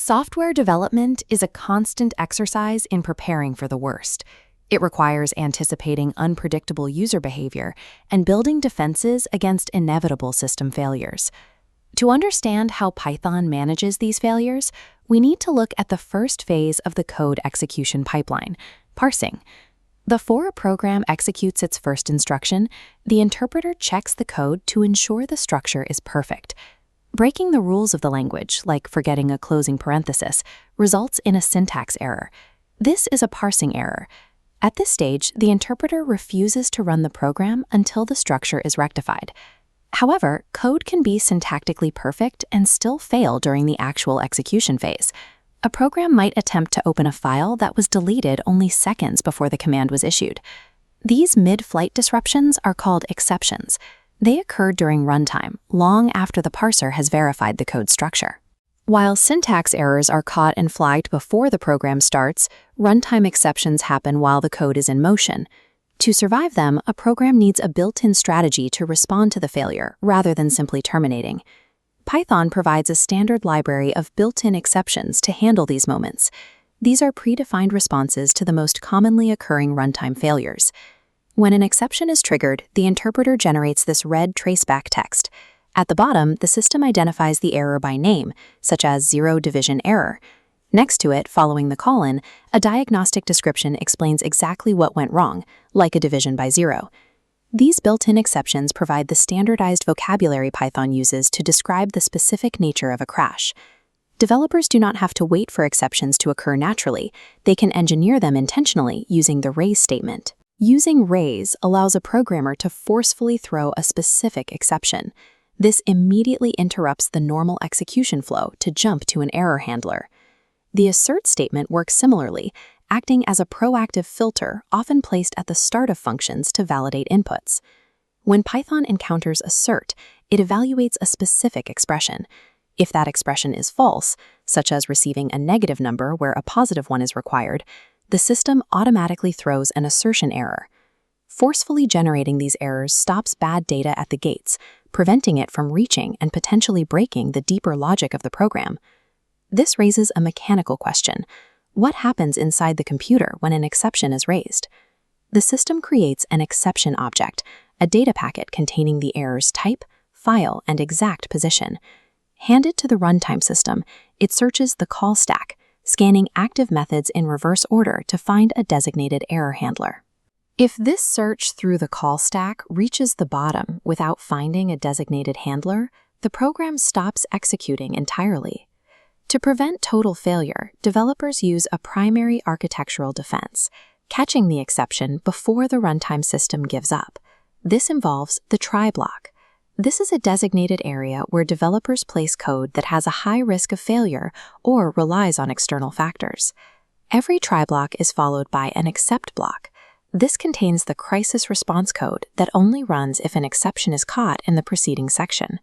Software development is a constant exercise in preparing for the worst. It requires anticipating unpredictable user behavior and building defenses against inevitable system failures. To understand how Python manages these failures, we need to look at the first phase of the code execution pipeline, parsing. Before a program executes its first instruction, the interpreter checks the code to ensure the structure is perfect. Breaking the rules of the language, like forgetting a closing parenthesis, results in a syntax error. This is a parsing error. At this stage, the interpreter refuses to run the program until the structure is rectified. However, code can be syntactically perfect and still fail during the actual execution phase. A program might attempt to open a file that was deleted only seconds before the command was issued. These mid-flight disruptions are called exceptions. They occur during runtime, long after the parser has verified the code structure. While syntax errors are caught and flagged before the program starts, runtime exceptions happen while the code is in motion. To survive them, a program needs a built-in strategy to respond to the failure, rather than simply terminating. Python provides a standard library of built-in exceptions to handle these moments. These are predefined responses to the most commonly occurring runtime failures. When an exception is triggered, the interpreter generates this red traceback text. At the bottom, the system identifies the error by name, such as zero division error. Next to it, following the colon, a diagnostic description explains exactly what went wrong, like a division by zero. These built-in exceptions provide the standardized vocabulary Python uses to describe the specific nature of a crash. Developers do not have to wait for exceptions to occur naturally. They can engineer them intentionally using the raise statement. Using raise allows a programmer to forcefully throw a specific exception. This immediately interrupts the normal execution flow to jump to an error handler. The assert statement works similarly, acting as a proactive filter often placed at the start of functions to validate inputs. When Python encounters assert, it evaluates a specific expression. If that expression is false, such as receiving a negative number where a positive one is required, the system automatically throws an assertion error. Forcefully generating these errors stops bad data at the gates, preventing it from reaching and potentially breaking the deeper logic of the program. This raises a mechanical question. What happens inside the computer when an exception is raised? The system creates an exception object, a data packet containing the error's type, file, and exact position. Handed to the runtime system, it searches the call stack, scanning active methods in reverse order to find a designated error handler. If this search through the call stack reaches the bottom without finding a designated handler, the program stops executing entirely. To prevent total failure, developers use a primary architectural defense, catching the exception before the runtime system gives up. This involves the try block. This is a designated area where developers place code that has a high risk of failure or relies on external factors. Every try block is followed by an except block. This contains the crisis response code that only runs if an exception is caught in the preceding section.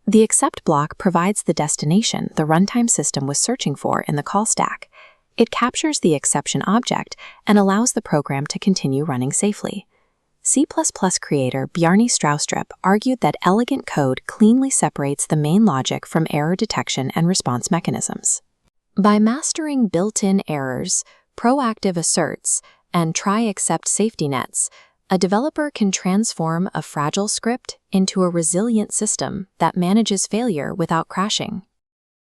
The except block provides the destination the runtime system was searching for in the call stack. It captures the exception object and allows the program to continue running safely. C++ creator Bjarne Stroustrup argued that elegant code cleanly separates the main logic from error detection and response mechanisms. By mastering built-in errors, proactive asserts, and try-except safety nets, a developer can transform a fragile script into a resilient system that manages failure without crashing.